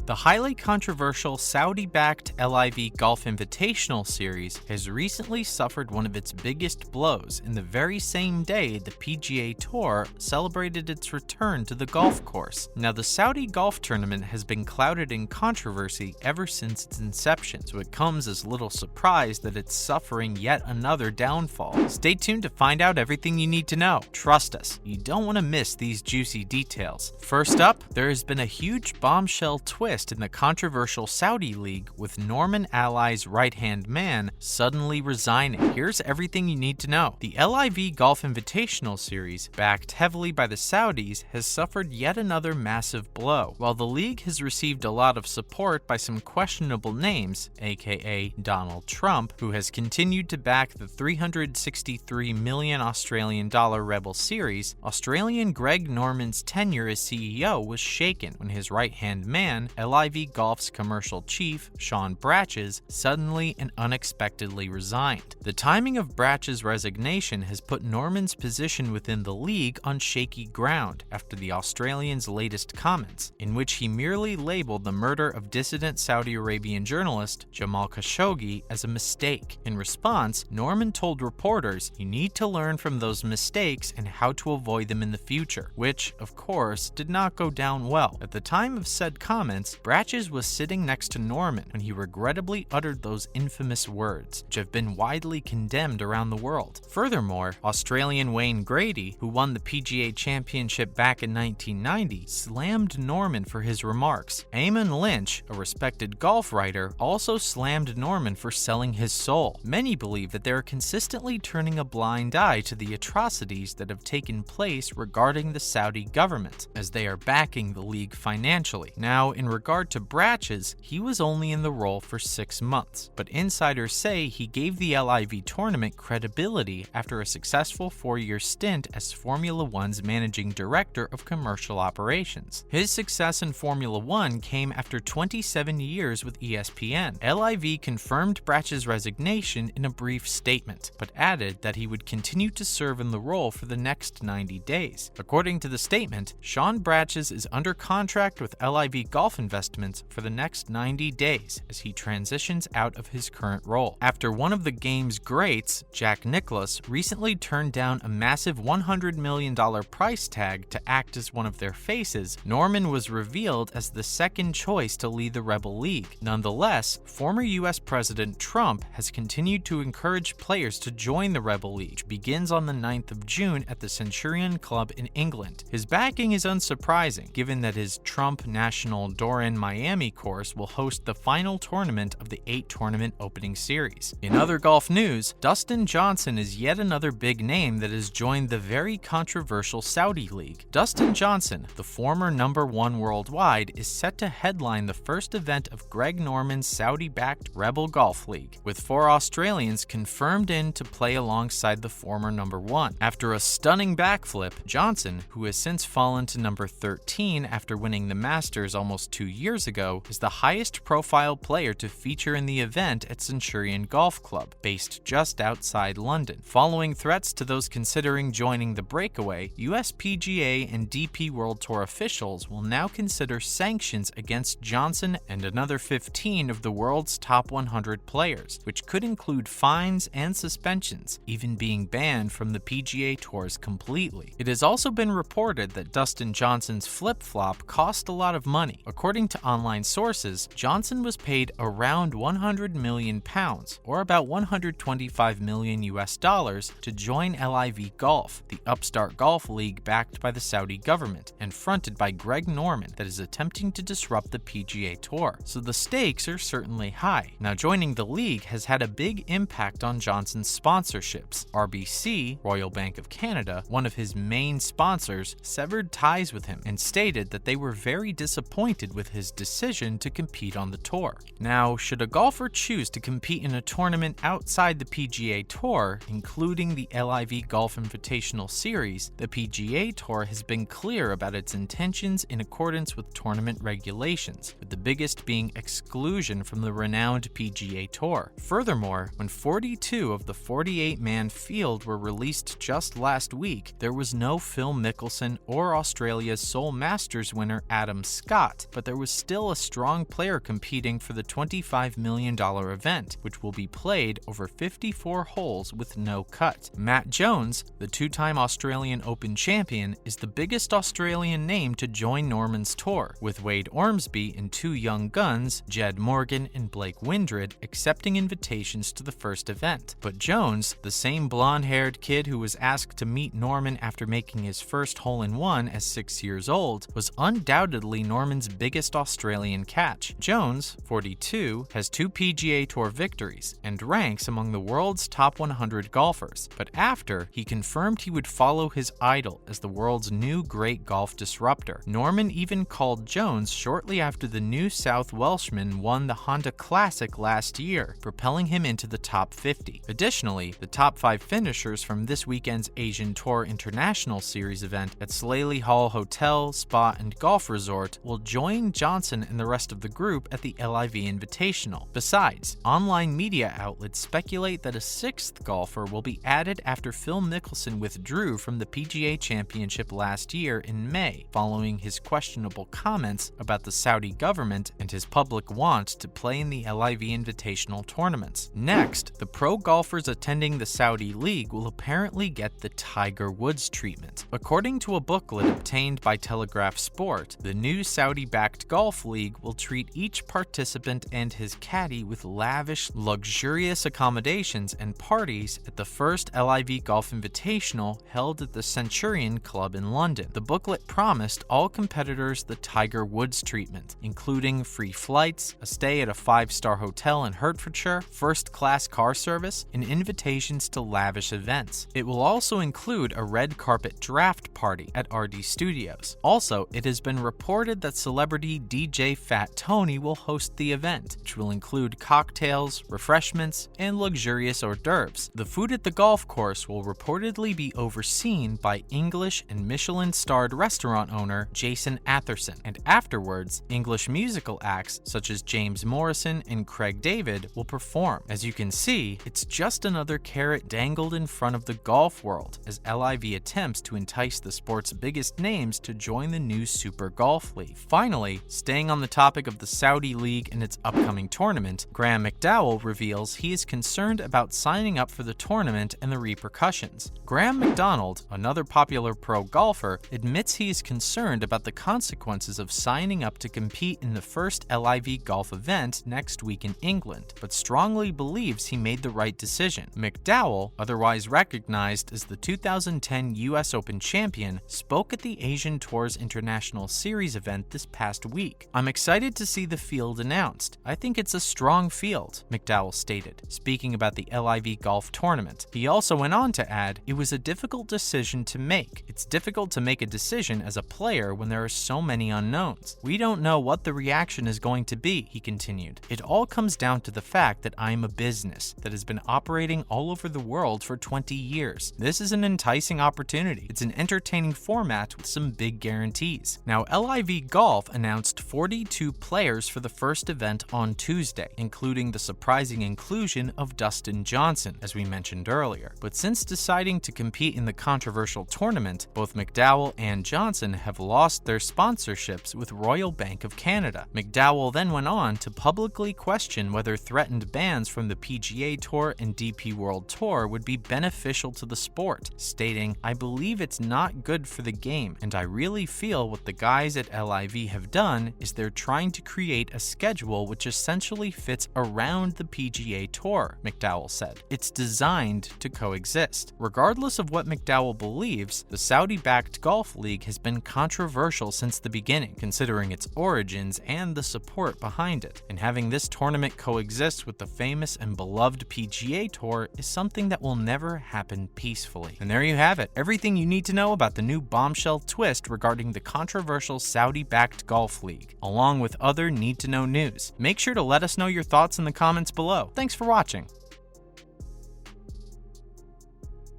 The highly controversial Saudi-backed LIV Golf Invitational series has recently suffered one of its biggest blows in the very same day the PGA Tour celebrated its return to the golf course. Now, the Saudi golf tournament has been clouded in controversy ever since its inception, so it comes as little surprise that it's suffering yet another downfall. Stay tuned to find out everything you need to know. Trust us, you don't want to miss these juicy details. First up, there has been a huge bombshell twist in the controversial Saudi League, with Norman Ally's right-hand man suddenly resigning. Here's everything you need to know. The LIV Golf Invitational series, backed heavily by the Saudis, has suffered yet another massive blow. While the league has received a lot of support by some questionable names, aka Donald Trump, who has continued to back the 363 million Australian dollar Rebel series, Australian Greg Norman's tenure as CEO was shaken when his right-hand man, LIV Golf's commercial chief, Sean Bratches, suddenly and unexpectedly resigned. The timing of Bratches' resignation has put Norman's position within the league on shaky ground after the Australian's latest comments, in which he merely labeled the murder of dissident Saudi Arabian journalist Jamal Khashoggi as a mistake. In response, Norman told reporters, "You need to learn from those mistakes and how to avoid them in the future," which, of course, did not go down well. At the time of said comments, Bratches was sitting next to Norman when he regrettably uttered those infamous words, which have been widely condemned around the world. Furthermore, Australian Wayne Grady, who won the PGA Championship back in 1990, slammed Norman for his remarks. Eamon Lynch, a respected golf writer, also slammed Norman for selling his soul. Many believe that they are consistently turning a blind eye to the atrocities that have taken place regarding the Saudi government, as they are backing the league financially. Now, in regard to Bratches, he was only in the role for 6 months, but insiders say he gave the LIV tournament credibility after a successful 4-year stint as Formula One's managing director of commercial operations. His success in Formula One came after 27 years with ESPN. LIV confirmed Bratches' resignation in a brief statement, but added that he would continue to serve in the role for the next 90 days. According to the statement, Sean Bratches is under contract with LIV Golf Investments for the next 90 days as he transitions out of his current role. After one of the game's greats, Jack Nicklaus, recently turned down a massive $100 million price tag to act as one of their faces, Norman was revealed as the second choice to lead the Rebel League. Nonetheless, former US President Trump has continued to encourage players to join the Rebel League, which begins on the 9th of June at the Centurion Club in England. His backing is unsurprising, given that his Trump National Doran Miami course will host the final tournament of the 8-tournament opening series. In other golf news, Dustin Johnson is yet another big name that has joined the very controversial Saudi League. Dustin Johnson, the former #1 worldwide, is set to headline the first event of Greg Norman's Saudi-backed Rebel Golf League, with 4 Australians confirmed in to play alongside the former #1. After a stunning backflip, Johnson, who has since fallen to number 13 after winning the Masters almost 2 years ago, is the highest profile player to feature in the event at Centurion Golf Club, based just outside London. Following threats to those considering joining the breakaway, US PGA and DP World Tour officials will now consider sanctions against Johnson and another 15 of the world's top 100 players, which could include fines and suspensions, even being banned from the PGA Tours completely. It has also been reported that Dustin Johnson's flip-flop cost a lot of money. According to online sources, Johnson was paid around £100 million, or about $125 million US, to join LIV Golf, the upstart golf league backed by the Saudi government and fronted by Greg Norman that is attempting to disrupt the PGA Tour. So the stakes are certainly high. Now, joining the league has had a big impact on Johnson's sponsorships. RBC, Royal Bank of Canada, one of his main sponsors, severed ties with him and stated that they were very disappointed with his decision to compete on the tour. Now, should a golfer choose to compete in a tournament outside the PGA Tour, including the LIV Golf Invitational Series, the PGA Tour has been clear about its intentions in accordance with tournament regulations, with the biggest being exclusion from the renowned PGA Tour. Furthermore, when 42 of the 48-man field were released just last week, there was no Phil Mickelson or Australia's sole Masters winner Adam Scott, but there there was still a strong player competing for the $25 million event, which will be played over 54 holes with no cut. Matt Jones, the two-time Australian Open champion, is the biggest Australian name to join Norman's tour, with Wade Ormsby and two young guns, Jed Morgan and Blake Windred, accepting invitations to the first event. But Jones, the same blonde-haired kid who was asked to meet Norman after making his first hole-in-one as 6 years old, was undoubtedly Norman's biggest Australian catch. Jones, 42, has 2 PGA Tour victories and ranks among the world's top 100 golfers. But after, he confirmed he would follow his idol as the world's new great golf disruptor. Norman even called Jones shortly after the New South Welshman won the Honda Classic last year, propelling him into the top 50. Additionally, the top 5 finishers from this weekend's Asian Tour International Series event at Slaley Hall Hotel, Spa and Golf Resort will join Johnson and the rest of the group at the LIV Invitational. Besides, online media outlets speculate that a 6th golfer will be added after Phil Mickelson withdrew from the PGA Championship last year in May, following his questionable comments about the Saudi government and his public want to play in the LIV Invitational tournaments. Next, the pro golfers attending the Saudi League will apparently get the Tiger Woods treatment. According to a booklet obtained by Telegraph Sport, the new Saudi-backed golf league will treat each participant and his caddy with lavish, luxurious accommodations and parties at the first LIV Golf Invitational held at the Centurion Club in London. The booklet promised all competitors the Tiger Woods treatment, including free flights, a stay at a 5-star hotel in Hertfordshire, first-class car service, and invitations to lavish events. It will also include a red carpet draft party at RD Studios. Also, it has been reported that celebrity DJ Fat Tony will host the event, which will include cocktails, refreshments, and luxurious hors d'oeuvres. The food at the golf course will reportedly be overseen by English and Michelin-starred restaurant owner Jason Atherson, and afterwards, English musical acts such as James Morrison and Craig David will perform. As you can see, it's just another carrot dangled in front of the golf world as LIV attempts to entice the sport's biggest names to join the new Super Golf League. Finally, staying on the topic of the Saudi League and its upcoming tournament, Graham McDowell reveals he is concerned about signing up for the tournament and the repercussions. Graham McDonald, another popular pro golfer, admits he is concerned about the consequences of signing up to compete in the first LIV golf event next week in England, but strongly believes he made the right decision. McDowell, otherwise recognized as the 2010 US Open champion, spoke at the Asian Tour's International Series event this past week. "I'm excited to see the field announced. I think it's a strong field," McDowell stated, speaking about the LIV golf tournament. He also went on to add, "It was a difficult decision to make. It's difficult to make a decision as a player when there are so many unknowns. We don't know what the reaction is going to be," he continued. "It all comes down to the fact that I'm a business that has been operating all over the world for 20 years. This is an enticing opportunity. It's an entertaining format with some big guarantees." Now, LIV Golf announced 42 players for the first event on Tuesday, including the surprising inclusion of Dustin Johnson, as we mentioned earlier. But since deciding to compete in the controversial tournament, both McDowell and Johnson have lost their sponsorships with Royal Bank of Canada. McDowell then went on to publicly question whether threatened bans from the PGA Tour and DP World Tour would be beneficial to the sport, stating, "I believe it's not good for the game, and I really feel what the guys at LIV have done is they're trying to create a schedule which essentially fits around the PGA Tour," McDowell said. "It's designed to coexist." Regardless of what McDowell believes, the Saudi-backed golf league has been controversial since the beginning, considering its origins and the support behind it. And having this tournament coexist with the famous and beloved PGA Tour is something that will never happen peacefully. And there you have it, everything you need to know about the new bombshell twist regarding the controversial Saudi-backed golf league, along with other need-to-know news. Make sure to let us know your thoughts in the comments below. Thanks for watching.